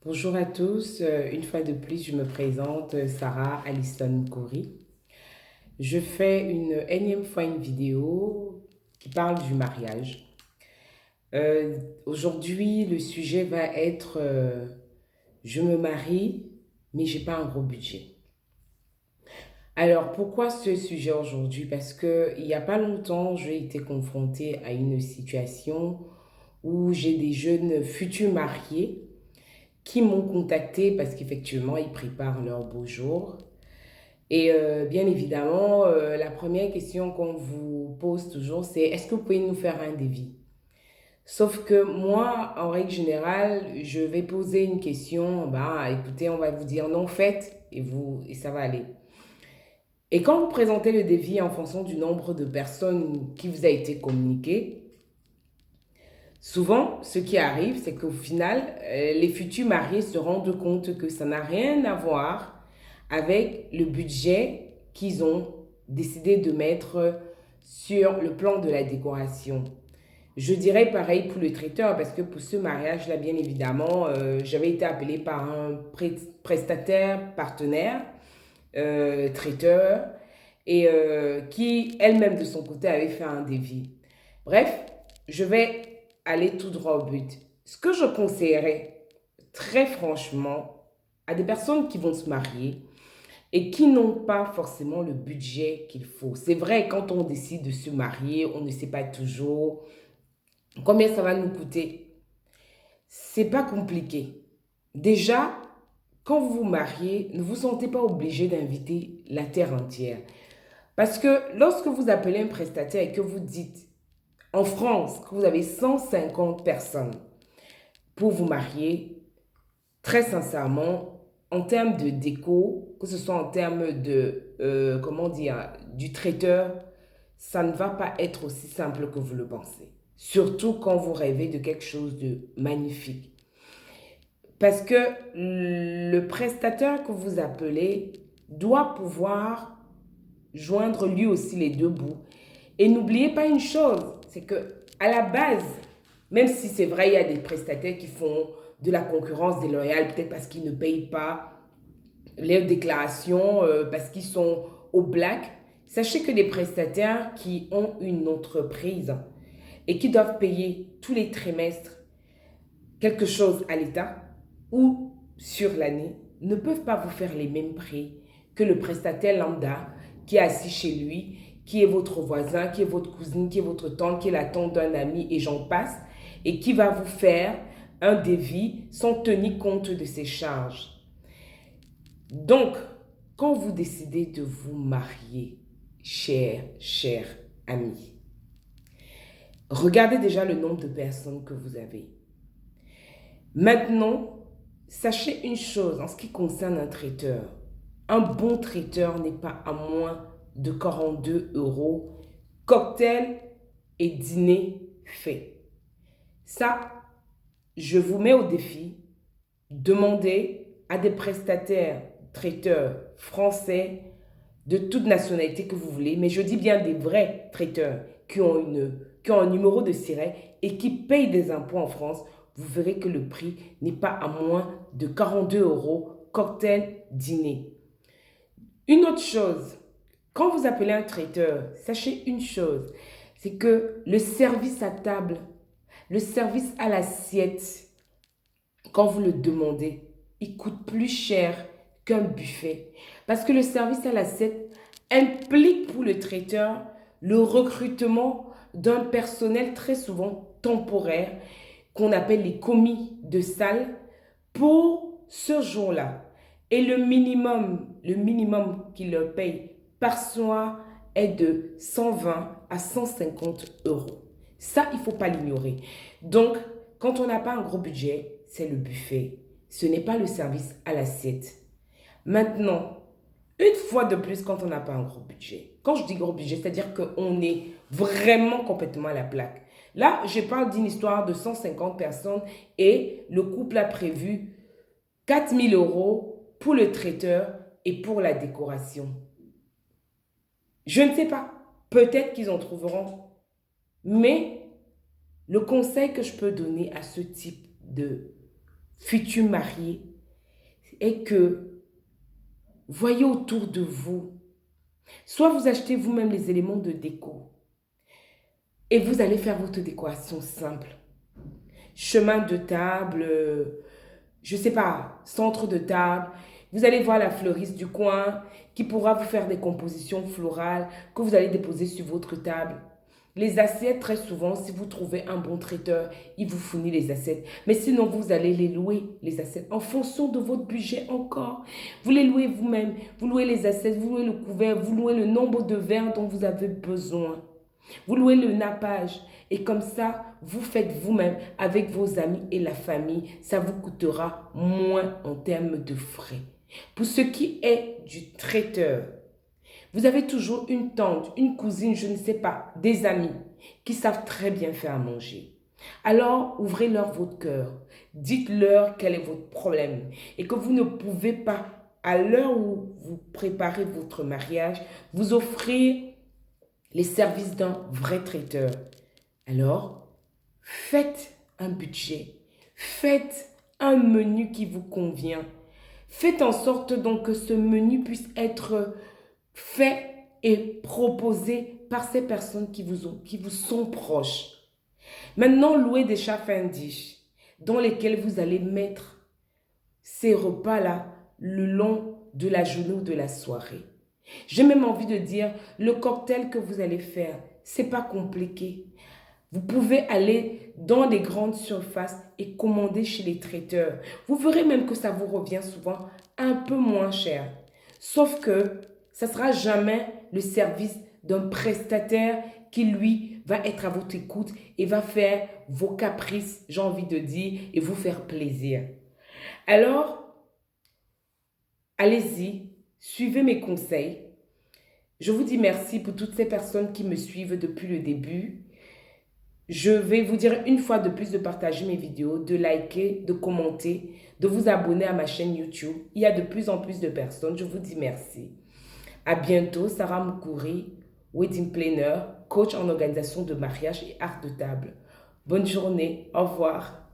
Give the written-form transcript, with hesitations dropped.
Bonjour à tous, une fois de plus, je me présente, Sarah Alison Coury. Je fais une énième fois une vidéo qui parle du mariage. Euh, Aujourd'hui, le sujet va être je me marie, mais j'ai pas un gros budget. Alors, pourquoi ce sujet aujourd'hui? Parce que il n'y a pas longtemps, j'ai été confrontée à une situation où j'ai des jeunes futurs mariés qui m'ont contacté parce qu'effectivement, ils préparent leur beau jour. Et bien évidemment, la première question qu'on vous pose toujours, c'est est-ce que vous pouvez nous faire un devis? Sauf que moi, en règle générale, je vais poser une question, bah écoutez, on va vous dire non, faites, et ça va aller. Et quand vous présentez le devis en fonction du nombre de personnes qui vous a été communiqué, souvent, ce qui arrive, c'est qu'au final, les futurs mariés se rendent compte que ça n'a rien à voir avec le budget qu'ils ont décidé de mettre sur le plan de la décoration. Je dirais pareil pour le traiteur, parce que pour ce mariage-là, bien évidemment, j'avais été appelée par un prestataire, partenaire, traiteur, et qui elle-même de son côté avait fait un devis. Bref, je vais aller tout droit au but. Ce que je conseillerais très franchement à des personnes qui vont se marier et qui n'ont pas forcément le budget qu'il faut. C'est vrai, quand on décide de se marier, on ne sait pas toujours combien ça va nous coûter. C'est pas compliqué. Déjà, quand vous vous mariez, ne vous sentez pas obligé d'inviter la terre entière. Parce que lorsque vous appelez un prestataire et que vous dites en France que vous avez 150 personnes pour vous marier, très sincèrement, en termes de déco, que ce soit en termes de, comment dire, du traiteur, ça ne va pas être aussi simple que vous le pensez. Surtout quand vous rêvez de quelque chose de magnifique. Parce que le prestataire que vous appelez doit pouvoir joindre lui aussi les deux bouts. Et n'oubliez pas une chose, c'est que à la base, même si c'est vrai, il y a des prestataires qui font de la concurrence déloyale, peut-être parce qu'ils ne payent pas les déclarations, parce qu'ils sont au black, sachez que les prestataires qui ont une entreprise et qui doivent payer tous les trimestres quelque chose à l'État ou sur l'année ne peuvent pas vous faire les mêmes prix que le prestataire lambda qui est assis chez lui, qui est votre voisin, qui est votre cousine, qui est votre tante, qui est la tante d'un ami et j'en passe, et qui va vous faire un devis sans tenir compte de ses charges. Donc, quand vous décidez de vous marier, cher ami, regardez déjà le nombre de personnes que vous avez. Maintenant, sachez une chose en ce qui concerne un traiteur. Un bon traiteur n'est pas à moins de 42 euros, cocktail et dîner fait. Ça, je vous mets au défi. Demandez à des prestataires, traiteurs français de toute nationalité que vous voulez, mais je dis bien des vrais traiteurs qui ont un numéro de siret et qui payent des impôts en France. Vous verrez que le prix n'est pas à moins de 42 euros, cocktail, dîner. Une autre chose, quand vous appelez un traiteur, sachez une chose, c'est que le service à table, le service à l'assiette, quand vous le demandez, il coûte plus cher qu'un buffet. Parce que le service à l'assiette implique pour le traiteur le recrutement d'un personnel très souvent temporaire qu'on appelle les commis de salle pour ce jour-là. Et le minimum qu'il leur paye par soir est de 120 à 150 euros. Ça, il ne faut pas l'ignorer. Donc, quand on n'a pas un gros budget, c'est le buffet. Ce n'est pas le service à l'assiette. Maintenant, une fois de plus, quand on n'a pas un gros budget, quand je dis gros budget, c'est-à-dire qu'on est vraiment complètement à la plaque. Là, je parle d'une histoire de 150 personnes et le couple a prévu 4 000 euros pour le traiteur et pour la décoration. Je ne sais pas. Peut-être qu'ils en trouveront. Mais le conseil que je peux donner à ce type de futurs mariés est que voyez autour de vous. Soit vous achetez vous-même les éléments de déco et vous allez faire votre décoration simple. Chemin de table, je ne sais pas, centre de table. Vous allez voir la fleuriste du coin qui pourra vous faire des compositions florales que vous allez déposer sur votre table. Les assiettes, très souvent, si vous trouvez un bon traiteur, il vous fournit les assiettes. Mais sinon, vous allez les louer, les assiettes, en fonction de votre budget encore. Vous les louez vous-même. Vous louez les assiettes, vous louez le couvert, vous louez le nombre de verres dont vous avez besoin. Vous louez le nappage. Et comme ça, vous faites vous-même avec vos amis et la famille. Ça vous coûtera moins en termes de frais. Pour ce qui est du traiteur, vous avez toujours une tante, une cousine, je ne sais pas, des amis qui savent très bien faire à manger. Alors, ouvrez-leur votre cœur. Dites-leur quel est votre problème et que vous ne pouvez pas, à l'heure où vous préparez votre mariage, vous offrir les services d'un vrai traiteur. Alors, faites un budget, faites un menu qui vous convient. Faites en sorte donc que ce menu puisse être fait et proposé par ces personnes qui vous sont proches. Maintenant, louez des chafing dish dans lesquels vous allez mettre ces repas-là le long de la journée ou de la soirée. J'ai même envie de dire, le cocktail que vous allez faire, c'est pas compliqué. Vous pouvez aller dans les grandes surfaces et commander chez les traiteurs. Vous verrez même que ça vous revient souvent un peu moins cher. Sauf que ça ne sera jamais le service d'un prestataire qui, lui, va être à votre écoute et va faire vos caprices, j'ai envie de dire, et vous faire plaisir. Alors, allez-y, suivez mes conseils. Je vous dis merci pour toutes ces personnes qui me suivent depuis le début. Je vais vous dire une fois de plus de partager mes vidéos, de liker, de commenter, de vous abonner à ma chaîne YouTube. Il y a de plus en plus de personnes. Je vous dis merci. À bientôt, Sarah Moukouri, wedding planner, coach en organisation de mariage et art de table. Bonne journée. Au revoir.